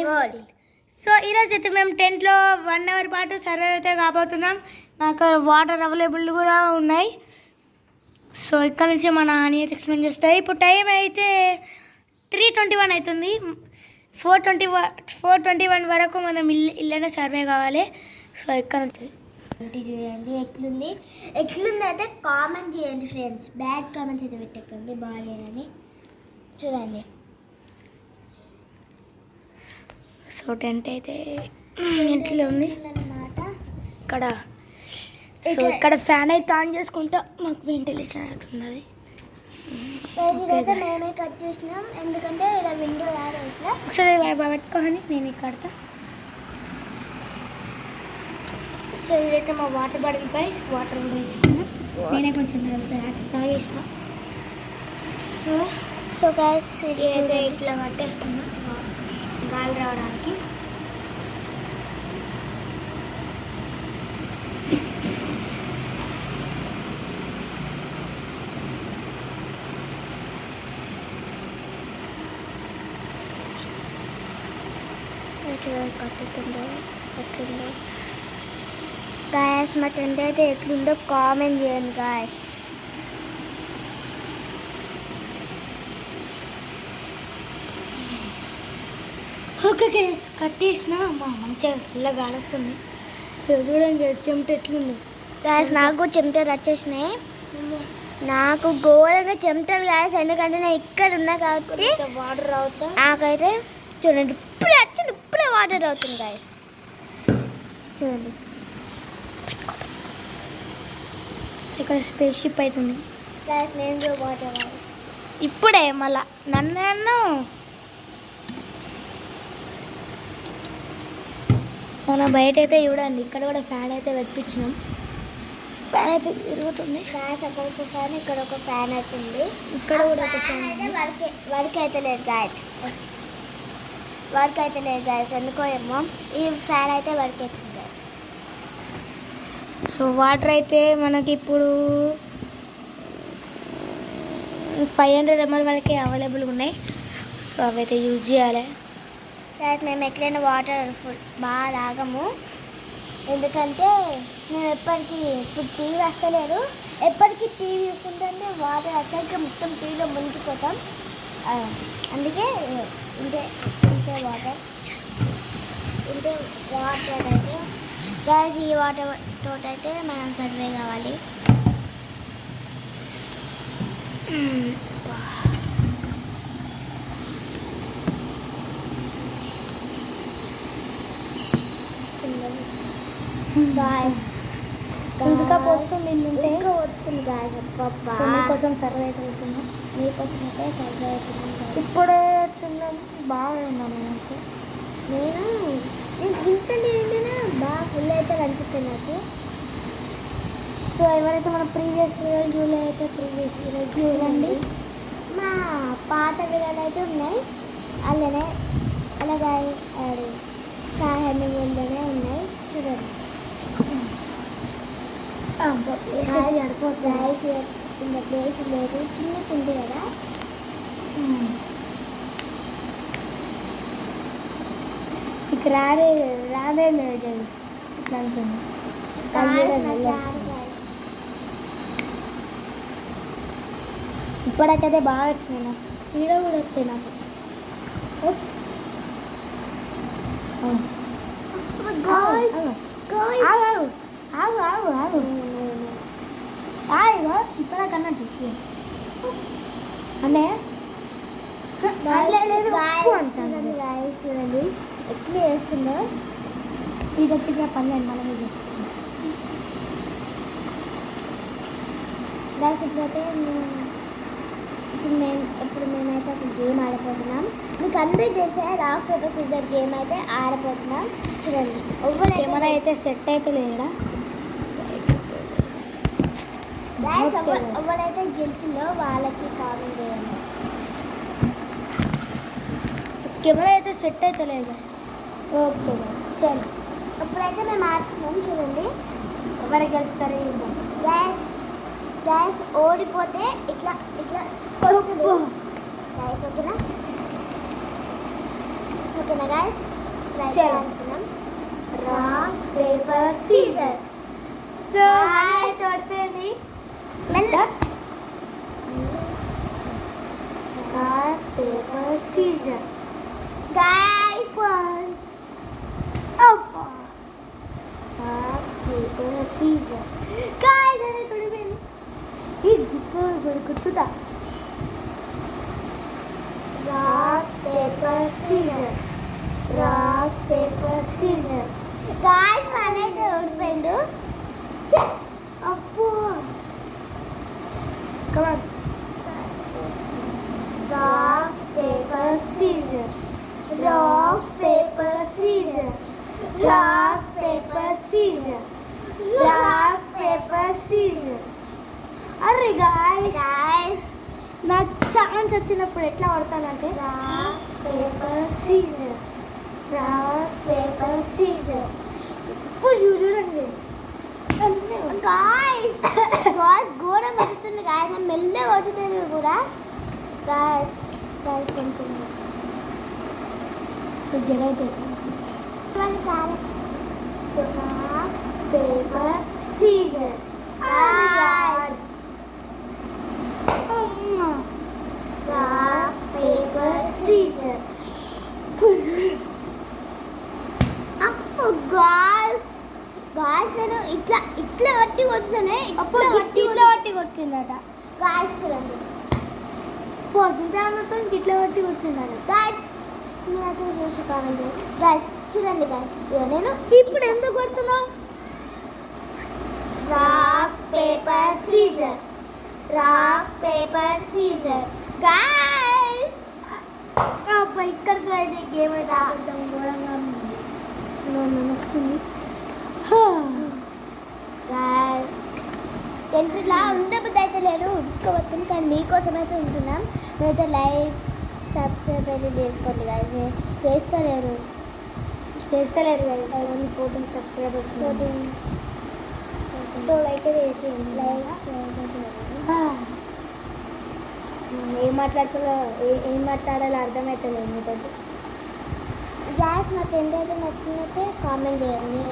World. So ఈరోజు అయితే మేము టెంట్లో 1 అవర్ పాటు సర్వే అయితే కాబోతున్నాం. నాకు వాటర్ అవైలబుల్ కూడా ఉన్నాయి. సో ఇక్కడ నుంచి మన నాని అయితే ఎక్స్ప్లెయిన్ చేస్తాయి. ఇప్పుడు టైం అయితే 3:21 అవుతుంది. 4:21 వరకు మనం ఇల్లనే సర్వే కావాలి. సో ఇక్కడ నుంచి చూడండి ఎట్లుంది అయితే కామెంట్ చేయండి ఫ్రెండ్స్. బ్యాడ్ కామెంట్స్ అయితే పెట్టకండి, బాగాలేదని. చూడండి సో టెంట్ అయితే ఇంట్లో ఉంది అన్నమాట. ఇక్కడ ఫ్యాన్ అయితే ఆన్ చేసుకుంటా మాకు వెంటిలేషన్ అవుతున్నది. ఇదైతే మేమే కట్ చేసినాం, ఎందుకంటే ఇలా విండో రాదు. ఇట్లా ఒకసారి పెట్టుకోని నేను కడతా. సో ఇదైతే మా వాటర్ బాటిల్ గైస్. వాటర్ కూడా ఇచ్చుకున్నాం. నేనే కొంచెం తాగేసిన. సో గైస్ ఇదైతే ఇట్లా కట్టేస్తున్నా గాలి రావడానికి. కట్టుతుందో ఎట్లుందో గాయస్, మా టెంట్ అయితే ఎట్లుందో కామెంట్ చేయండి గాయస్. ఓకే గైస్, కట్టేసిన. మంచిగా చల్లగా గాలుతుంది. చూడండి చెమట ఎట్లుంది గాయస్. నాకు చెమటలు వచ్చేసినాయి, నాకు ఘోరంగా చెమటలు గాయస్. ఎందుకంటే నేను ఇక్కడ ఉన్నా కాబట్టి వాటర్ రావుతా. నాకైతే చూడండి ఇప్పుడే వాటర్ అవుతుంది గాయస్. చూడండి ఇక్కడ స్పేస్ షిప్ అవుతుంది గాయస్. నేను వాటర్ ఇప్పుడే మళ్ళా నన్ను. సో నా బయట అయితే చూడండి, ఇక్కడ కూడా ఫ్యాన్ అయితే పెట్టించినాం. ఫ్యాన్ అయితే తిరుగుతుంది గాయస్. అక్కడ ఒక ఫ్యాన్, ఇక్కడ ఒక ఫ్యాన్ అవుతుంది. ఇక్కడ కూడా ఒక ఫ్యాన్ అయితే వర్క్ అయితే లేదు గాయస్. ఎందుకో ఏమో ఈ ఫ్యాన్ అయితే వర్క్ అవుతుంది గాయస్. సో వాటర్ అయితే మనకి ఇప్పుడు 500 ml వరకే అవైలబుల్గా ఉన్నాయి. సో అవైతే యూజ్ చేయాలి గాయస్. మేము ఎట్లయినా వాటర్ బాగా తాగము, ఎందుకంటే మేము ఎప్పటికీ ఇప్పుడు టీవీ వస్తలేదు. ఎప్పటికీ టీవీ చూస్తుంటే వాటర్ అసలు మొత్తం టీవీలో మునిగిపోతాం. అందుకే ఇంతే వాటర్ అయితే గాయస్. ఈ వాటర్ తోట అయితే మనం సర్వే కావాలి. గాయస్ ఇంకా పోతుంది ఇంకా వస్తుంది గాయస్. మీకోసం సర్వే అయితే అవుతున్నాం. మీకోసం అయితే సర్వే అవుతున్నాం. ఇప్పుడే తిన్నాం, బాగా ఉన్నాను. నేను ఇంత నీళ్ళైనా బాగా ఫుల్ అయితే అనిపిస్తుంది నాకు. సో ఎవరైతే మన ప్రీవియస్ వీడియోలు చూడలేదైతే ప్రీవియస్ వీడియోలు చూడండి. మా పాత వీడియోలు అయితే ఉన్నాయి, అలానే అలాగే సాహెబ్ వీళ్ళనే ఉన్నాయి. చూడండి ఇంకా ప్లేస్ లేదు, చిన్నది ఉంది కదా. మీకు రాదే లేదు ఇట్లా అనుకుంది. ఇప్పటికైతే బాగా వచ్చినాయి. నాకు వీడియో కూడా వస్తాయి. నాకు ఇప్పటికన్నట్టు అంటే చూడండి ఎట్లా వేస్తుందో. ఈ గట్టిగా పర్లేదు, మనమే చేస్తున్నాం. ఇప్పుడు మేమైతే ఒక గేమ్ ఆడబోతున్నాం. మీకు అందరికీ తెలిసే రాక్ పేపర్ సిజర్ గేమ్ అయితే ఆడబోతున్నాం. చూడండి కెమెరా అయితే సెట్ అయితే లేదా. ఎవరైతే గెలిచిందో వాళ్ళకి కామెంట్ చేయండి. కెమెరా అయితే సెట్ అయితే లేదు. ఓకే చలో, ఇప్పుడైతే మేము ఆడుతున్నాం. చూడండి ఎవరు గెలుస్తారు. గ్యాస్ ఓడిపోతే ఇట్లా కొట్టుడు గ్యాస్. ఓకేనా గాయస్. ట్రై చలో. చేస్తున్నాం. Rock paper scissor. సో అయితే ఓడిపోయింది. Rock paper scissor. గైస్ అబ్బా. Rock paper scissor. గాయ్స్ అయితే ఓడిపోయింది. ఈ జుట్టు గుర్తుతా. Rock paper scissor. Rock paper scissor. Guys మనైతే ఓడిపోయిండు. అబ్బో. Come on. Rock paper scissor. Rock paper scissor. Rock paper scissor. Rock paper scissor. అరే గాయ్స్, గైస్ నాకు ఛాన్స్ వచ్చినప్పుడు ఎట్లా పడతానంటే rock paper scissor. Rock paper scissor. ఇప్పుడు చూడండి. గాయ్స్ గాయ్స్ గోడ మరుగుతుంది. గాయస్ మెల్లగా కొట్టుతుంది కూడా. గాయ్స్ గాయ్స్ కొంచెం సో జడ అయితే వేసుకుంటాం. Rock paper scissor. అమ్మా. రాక్ పేపర్ సీజర్. గాయ్స్ గాయ్స్ నేను ఇట్లా ఇట్లా వట్టి కొట్టుతానే. అప్పుడు ఇట్లా పట్టి కొట్టిందట. గాయ్స్ చూడండి. పొద్దుతో ఇట్లా పట్టి కొట్టిందట. గాయ్స్ మీరైతే చూసి కామెంట్ చేయండి. గాయ్స్ చూడండి గాయ్స్, ఇక నేను ఇప్పుడు ఎందుకు కొడుతున్నావు? Rock paper scissor. Rock paper scissor. Guys అబ్బా, ఇక్కడితో అయితే గేమ్ అయితే ఆడుతాం. ఘోరంగా వస్తుంది. గాయ్స్ టెన్త్లా ఉండబుద్ధి అయితే లేదు, ఉడుకోబోతుంది. కానీ మీకోసం అయితే ఉంటున్నాం. మీరైతే లైక్ సబ్స్క్రైబ్ అయితే చేసుకోండి గాయ్స్. చేస్తలేరు చేస్తలేరు కదా, ఓన్లీ 14 సబ్స్క్రైబర్స్. సో లైక్ అయితే చేసేయండి. లైక్స్ ఏం మాట్లాడుతుందో ఏం మాట్లాడాలో అర్థమవుతలేదు మీతో. గ్యాస్ మా టెంట్ అయితే నచ్చినైతే కామెంట్ చేయండి.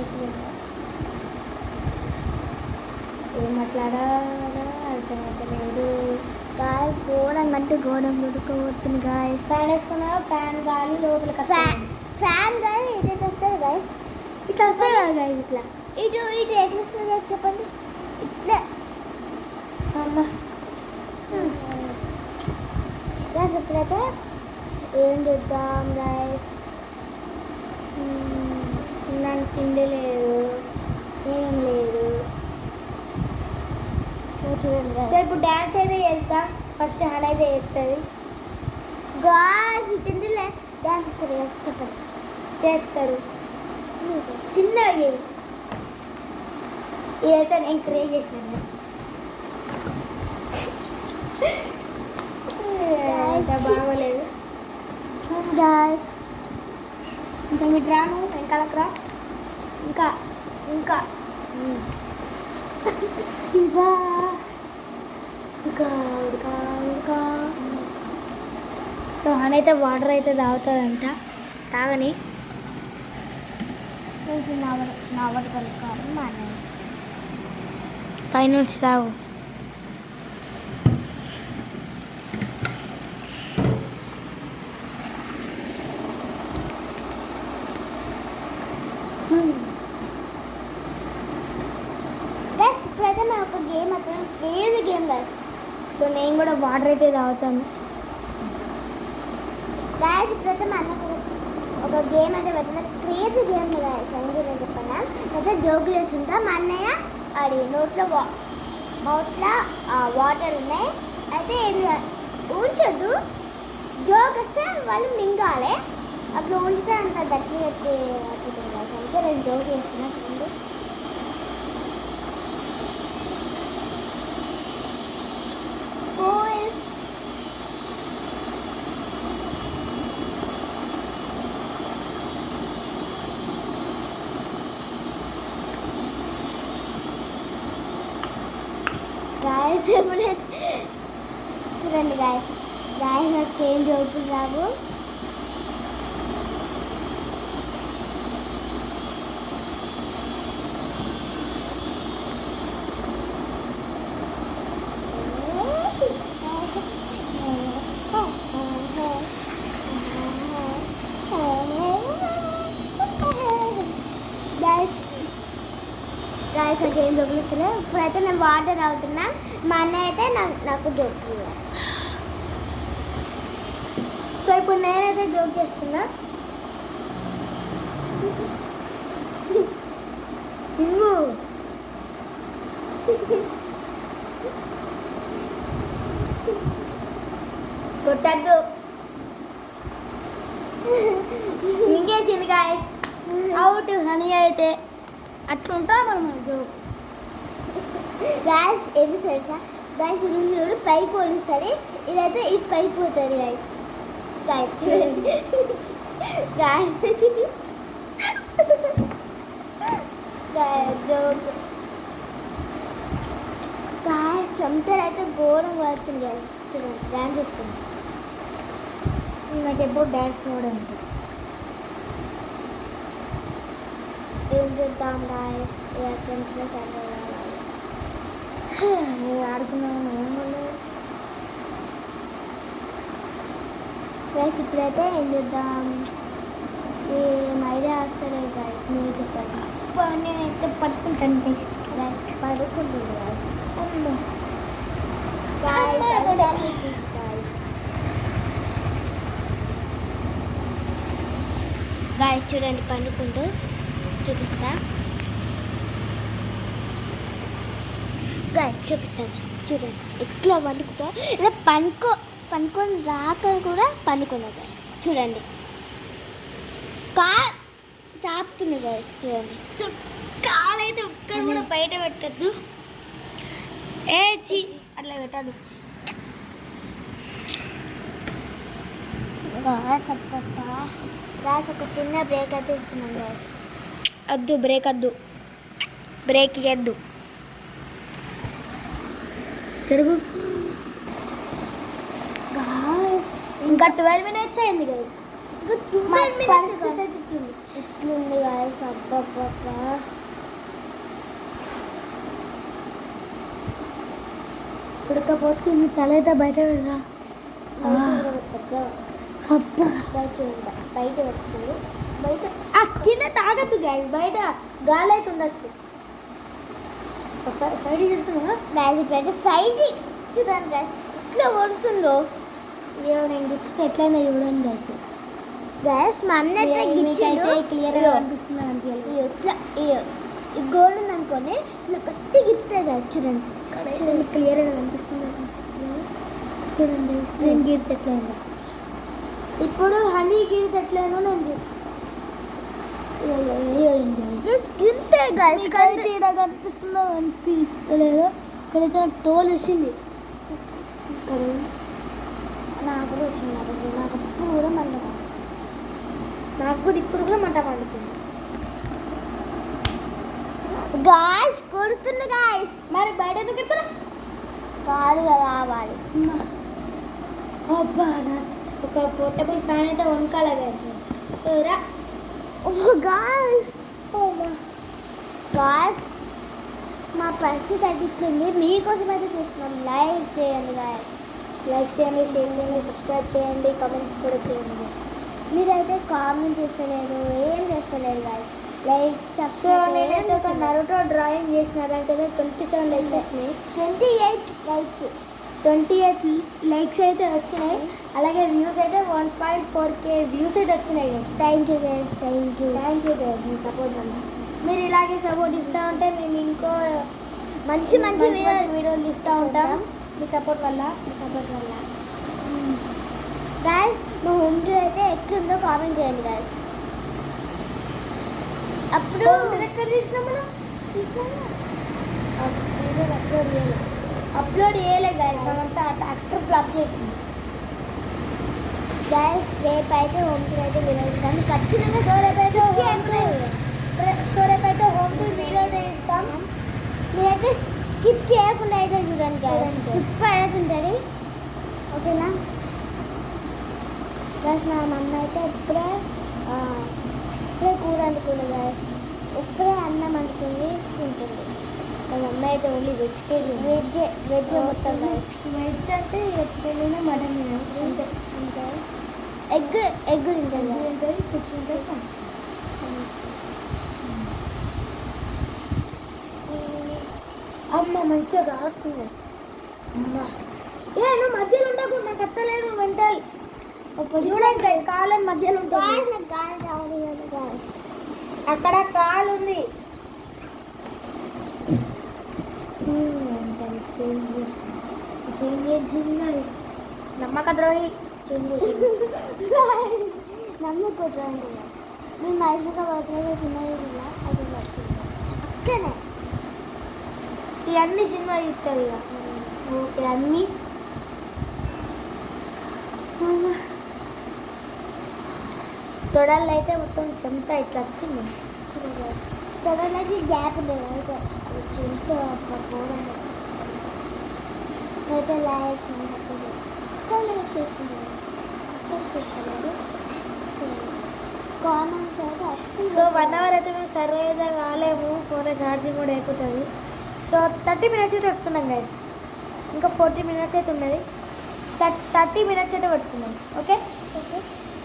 ఏం మాట్లాడాలో అర్థమవుతలేదు. గాయస్ గోడం అంటే గోడం ఉడుకోబోతుంది గాయస్. ఫ్యాన్ వేసుకున్నా ఫ్యాన్ గాలి లోపలికి ఫ్యాన్ గాలి ఇటు వస్తుంది గాయస్. ఇట్లా వస్తాయి కదా guys, ఇట్లా. ఇటు ఇటు ఎట్లా వస్తుంది గాయస్ చెప్పండి. ఇట్లా అమ్మ. గాయస్ ఇప్పుడైతే ఏం చేద్దాం గాయస్. తిన్నాను, తిండి లేదు, ఏం లేదు. చూడండి సో ఇప్పుడు డ్యాన్స్ అయితే చేద్దాం. ఫస్ట్ హ్యాండ్ అయితే చేస్తుంది. గాయస్ తిండిలే డ్యాన్స్ ఇస్తారు గాయస్ చెప్పండి. చేస్తారు చిన్నవి. ఇదైతే నేను క్రియేట్ చేసినాను. బాగోలేదు గాయస్ ఇంకా మీరు రాను వెనకాలకు రా. ఇంకా ఇంకా ఇంకా ఇంకా ఇంకా ఇంకా సో అయితే వాటర్ అయితే తాగుతుందంట. తాగని వేసి నా వరకు కలుపుకోవాలి మా అన్నయ్య. పైనుంచి తాగు. గైస్ ఇప్పుడైతే మేము ఒక గేమ్ అయితే క్రేజీ గేమ్ గైస్. సో నేను కూడా వాటర్ అయితే తాగుతాను. గైస్ ఇప్పుడైతే మా అన్నకు ఒక గేమ్ అయితే పెట్టిన క్రేజీ గేమ్ గైస్. ఏంటి చెప్పన్నా అయితే జోకులు వేస్తుంటా. మా అన్నయ్య అది నోట్లో మౌత్లో వాటర్ ఉన్నాయి. అయితే ఉంచొద్దు, జోక్ వస్తే వాళ్ళు మింగాలి. అట్లా ఉంచితే అంత గట్టి గట్టి అట్లుంటుంది గైస్. అంటే నేను జోక్ వేస్తున్నట్టు. గాయస్ ఎప్పుడైతే చూడండి గాయస్. గాయస్ నాకు ఏం జోకులు రావు. నాకు ఏం జోకులు ఇప్పుడైతే నేను వాటర్ తాగుతున్నా. మా అన్నయ్య అయితే నాకు జోకులు. సో ఇప్పుడు నేనైతే జోక్ చేస్తున్నా. కొట్టద్దు. ఇంకేసింది గాయస్, అవుట్. హనీ అయితే అట్లుంటా మనం జోక్. గాయస్ ఏమి తెలుసా గాయస్, చూడు పైకి పోలిస్తుంది, ఇదైతే ఇటు పైకి పోతుంది గాయస్. గాయస్ చూడండి గాయస్, జోక్. గాయస్ చెమటలు అయితే ఘోరంగా పడుతుంది గాయస్. చూడండి డ్యాన్స్ చెప్తుంది. నాకు ఎప్పుడు డ్యాన్స్ కూడా ఉంటుంది. ఏం చేద్దాం గాయస్, టెన్త్లో సర్వే కావాలి. ఆడుకున్నాను ఏం లేదు. గాయస్ ఇప్పుడైతే ఏం చేద్దాం, ఏం ఐడియా వస్తలేదు గాయస్, మీరు చెప్పండి. నేనైతే పడుకుంటాను గాయస్ పడుకుంటుంది గాయస్. గాయస్ చూడండి పండుకుంటూ చూపిస్తా. గాయస్ చూపిస్తా గాయస్, చూడండి ఎట్లా పండుకుంటా. ఇలా పండుకొని రాక కూడా పండుకున్నా గాయస్. చూడండి చాపుతుంది గాయస్. చూడండి సో కాలైతే ఒక్కడ కూడా బయట పెట్టద్దు. అట్లా పెట్టద్దు. గాయస్ ఒక చిన్న బ్రేక్ అయితే ఇస్తున్నాం గాయస్. వద్దు, బ్రేక్ వద్దు, బ్రేక్ ఇవ్వద్దు. తిరుగు. గాయస్ ఇంకా 12 minutes అయింది గైస్. ఇంకా 12 minutes ఇట్లుంది గాయస్. అబ్బబ్బబ్బా ఉడకపోతుంది, తల అయితే బయట వెళ్ళా. అబ్బా చూడండి బయట పెట్టుకుంది. బయట కింద తాగద్దు గైస్, బయట గాలి అయితే ఉండొచ్చు. ఫైట్ చేసుకున్నా గాయస్ ఇప్పుడైతే ఫైటింగ్ చూడండి గాయస్ ఇట్లా కొడుతుందో. నేను గిచ్చితే ఎట్లయినా చూడండి గైస్. గాయస్ మా అన్న అయితే గిచ్చిండు. క్లియర్గా అనిపిస్తుంది అనిపించాలి. ఇట్లా ఈ గోల్డ్ ఉంది అనుకోని ఇట్లా గట్టి గిచ్చుతాయి గాయస్. చూడండి చూడండి క్లియర్గా కనిపిస్తుంది చూడండి. నేను గీరితే ఎట్లయిందో, ఇప్పుడు హనీ గీరితే ఎట్లయిందో నేను చూపిస్తాను. గాయస్ తీరా కనిపిస్తుందో కనిపిస్తలేదో, ఇక్కడైతే నాకు తోలు వచ్చింది. ఇక్కడ నాకు కూడా వచ్చింది. నాకు ఇప్పుడు కూడా మళ్ళీ నాకు కూడా ఇప్పుడు కూడా మంట పండుతుంది. గాయస్ కొడుతుంది గాయస్. మరి బయట ఎందుకు కాలుగా రావాలి. అబ్బా ఒక పోర్టబుల్ ఫ్యాన్ అయితే వణకాలి రా. గాయస్ గాయస్ మా పరిస్థితి అయితే ఇట్లుంది. మీకోసం అయితే చేస్తున్నాం. లైక్ చేయండి గాయస్, లైక్ చేయండి, షేర్ చేయండి, సబ్స్క్రైబ్ చేయండి, కామెంట్ కూడా చేయండి. మీరైతే కామెంట్ చేస్తలేరు, ఏం చేస్తలేరు గాయస్. Like so subscribe. నేనైతే ఒక నరుటో డ్రాయింగ్ చేసిన, దానికైతే 27 లైక్స్ వచ్చినాయి. 28 లైక్స్ 28 లైక్స్ అయితే వచ్చినాయి. అలాగే వ్యూస్ అయితే 1.4K వ్యూస్ అయితే వచ్చినాయి. Thank you guys, thank you guys me support వల్ల. మీరు ఇలాగే సపోర్ట్ ఇస్తూ ఉంటే మేము ఇంకో మంచి మంచి వీడియోలు ఇస్తూ ఉంటాం. మీ సపోర్ట్ వల్ల గాయస్ మా హోమ్ టూర్ అయితే ఎట్లుందో కామెంట్ చేయండి గాయస్. అప్పుడు ఎక్కడ తీసినాం మనం అప్లోడ్ చేయలే గాయస్, అదంతా అక్కడ ఫ్లాప్ చేసింది. గాయస్ రేపు అయితే హోమ్ టూర్ అయితే వీడియో ఇస్తాను ఖచ్చితంగా. సో రేపైతే హోమ్ టూర్ వీడియో అయితే ఇస్తాం. మీరైతే స్కిప్ చేయకుండా అయితే చూడండి గాయస్, సూపర్ అవుతుంటుంది. ఓకేనా గాయస్. మా మమ్మీ అయితే ఇప్పుడే కూర అనుకుంది గాయస్, ఇప్పుడే అన్నం అనుకుంది తింటుంది. మా మమ్మీ అయితే ఓన్లీ వెజిటేరియన్, వెజ్ మొత్తం గాయస్. వెజ్ అంటే చికెన్ మటన్ అంతే. అంటే ఎగ్ తింటుంది, ఫిష్ ఉంటుంది. అమ్మ మంచిగా కాస్తుంది అమ్మ. ఏ నువ్వు మధ్యలో ఉండకు, నాకు అత్తలేదు మెంటల్. చూడండి guys, కాలం మధ్యలో ఉంటుంది. అక్కడ కాలు ఉంది. చేంజ్ చేసింది guys. నమ్మక ద్రోహి చేంజ్ చేసింది. నమ్ముకుంటాను మీ మనిషిగా పోతే సినిమా చూడాల అది నచ్చింది అక్కనే ఇవన్నీ సినిమా చూస్తారు ఇక. ఓకే అన్నీ తొడల్లో అయితే మొత్తం చెమట ఇట్లా వచ్చింది. తొడలకి గ్యాప్ లేదు అయితే చెంత పోవడం అయితే లైక్ అస్సలు లైక్ చేసుకుంటారు, అస్సలు చేస్తారు కామెంట్స్ అయితే అస్సలు. సో 1 hour అయితే మేము సర్వే అయితే కాలేము, ఫోన్లో ఛార్జింగ్ కూడా అయిపోతుంది. సో 30 minutes అయితే పెట్టుకున్నాం గైస్, ఇంకా 40 minutes అయితే ఉన్నది. 30 minutes అయితే పెట్టుకున్నాం. ఓకే ఓకే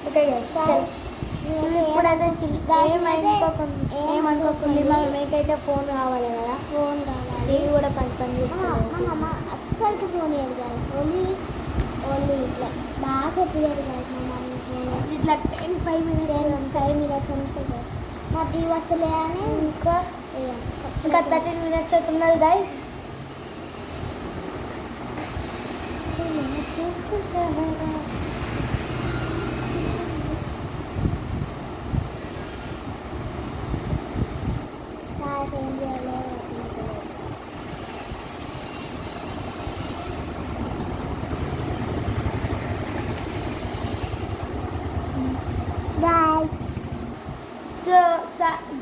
ఓకే గైస్, ఇప్పుడైతే ఏమనుకోకుండా మీకైతే ఫోన్ కావాలి కదా, ఫోన్ కావాలి, టీవీ కూడా పని చేస్తుంది. అస్సలు ఫోన్ ఇయ్యదు గాయస్, ఓన్లీ ఇట్లా బాగా పిల్లలు గాయస్. మా మమ్మీ ఫోన్ ఇట్లా 5 minutes అంతే గాయస్. మా టీవీ వస్తలే అని ఇంకా 13 minutes అవుతున్నది గైస్. ఏం చేయాలో సో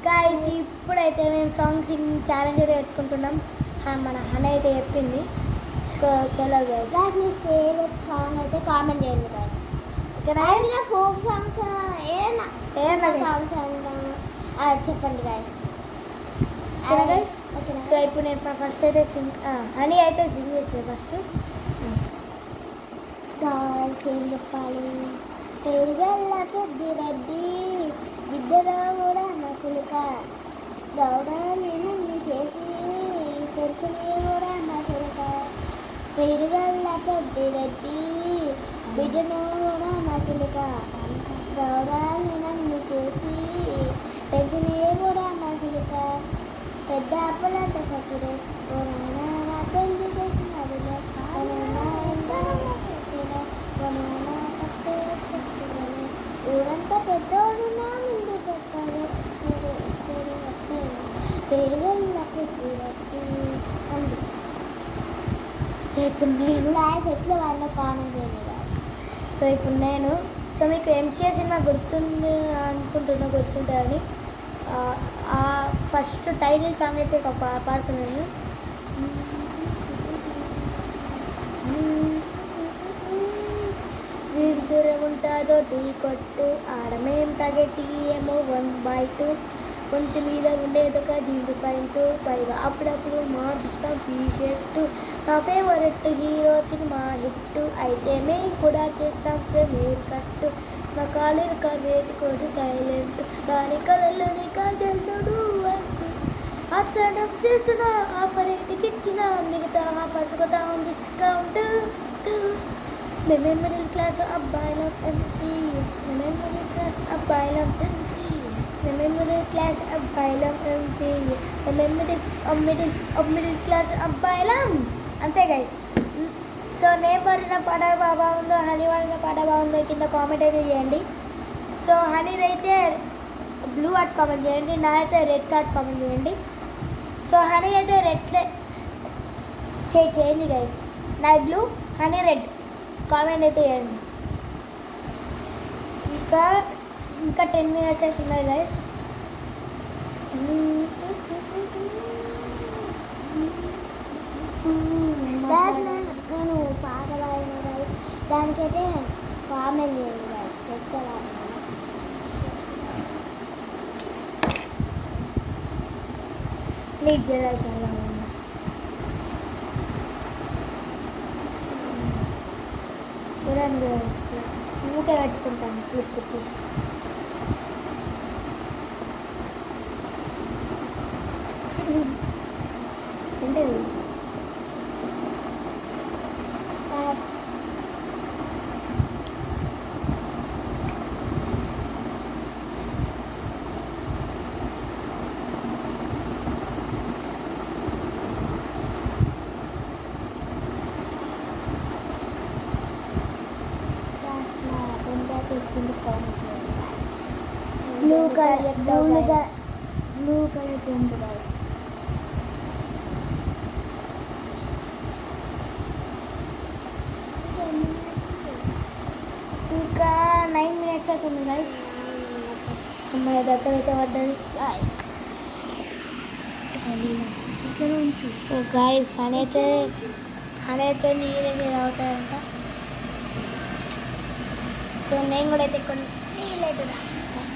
గైస్, ఇప్పుడైతే మేము సాంగ్ సింగింగ్ ఛాలెంజ్ అయితే పెట్టుకుంటున్నాం. మన హనీ అయితే చెప్పింది. సో చలో గైస్ మీ ఫేవరెట్ సాంగ్ అయితే కామెంట్ చేయండి గైస్. ఓకేనా? ఫోక్ సాంగ్స్ ఏదైనా సాంగ్స్ చెప్పండి గైస్. సో ఇప్పుడు నేను ఫస్ట్ అయితే హనీ అయితే సింగ్ చేస్తుంది ఫస్ట్. గైస్ ఏం చెప్పాలి, పెరుగల్ల పెద్ది రెడ్డి బిడ్డలో కూడా మసులుక గౌడని నన్ను చేసి పెంచని కూడా మసులుక పెరుగల్ల పెద్ది రెడ్డి బిడ్డలో కూడా మసులుక గౌడని నన్ను చేసి పెంచని కూడా మసులుక పెద్ద అప్పులంత సప్పుడే ఓ నాయనా నా పెళ్లి చేసినాడు ఊరంతా పెద్దోడు నా ముందు పెట్టాడు పెరుగల్ల పెట్టి అంది. సో ఇప్పుడు నేను గాయస్ ఎట్లా వాళ్ళ కామెంట్ చేయండి గాయస్. సో ఇప్పుడు నేను మీకు ఎంసీఏ సినిమా గుర్తుంది అనుకుంటున్నా, గుర్తుంటుందని ఫస్ట్ టైటిల్ సాంగ్ అయితే పాడుతున్నాను. వీధి చూరే ఉంటుందో టీ కొట్టు, ఆడమేం తగటి ఏమో 1/2, ఒంటి మీద ఉండేదొక జీన్స్ ప్యాంటు, పైగా అప్పుడప్పుడు మార్చుతాం టీ షర్టు. నా ఫేవరెట్ హీరో సినిమా హిట్ అయితే మేము కూడా చేస్తాం మేర్ కట్టు. నా కాలేరు కవేది కొడు సైలెంట్, దాని కళలోని కాగెళ్తాడు అంటూ ఆసనం చేసిన ఆఫర్ ఇంటికి ఇచ్చిన మిగతా పట్టుకుంటాం డిస్కౌంట్. మేము మిడిల్ క్లాస్ అబ్బాయిలం ఎంసీ, మేము మిడిల్ క్లాస్ అబ్బాయిలం ఎంసీ, మేము మిడిల్ క్లాస్ అబ్బాయిలం ఎంసీ, మేము మిడిల్ క్లాస్ అబ్బాయిలం. అంతే గైస్. సో నేను పాడిన పాట బాగుందో, హనీ పాడిన పాట బాగుందో కింద కామెంట్ అయితే చేయండి. సో హనీది అయితే బ్లూ హార్ట్ కామెంట్ చేయండి, నాదైతే రెడ్ హార్ట్ కామెంట్ చేయండి. సో హనీ అయితే రెడ్ చేయండి గైస్, నాది బ్లూ, హనీ రెడ్ కామెంట్ అయితే చేయండి. ఇంకా 10 minutes అవుతున్నాయి గైస్. నేను పాట పాడిన గైస్, దానికైతే కామెంట్ చేయండి గైస్. ఎక్కడ నీట్ చేయాలి చాలా ఉంది. చూడండి ఊకే పెట్టుకుంటాను క్లిప్ తీసి. ఏంటి ఎత్తుకుంటే కామెంట్ చేయండి blue colour blue colour tent guys. ఇంకా 9 minutes అవుతుంది గైస్. అమ్మాయి దగ్గర అయితే పడ్డది గైస్. ఇట్లా ఉంచు. సో గైస్ హనైతే నీళ్ళైతే తాగుతాయంట. సో నేను కూడా అయితే కొన్ని నీళ్ళైతే తాగిస్తాను.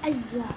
అయ్యా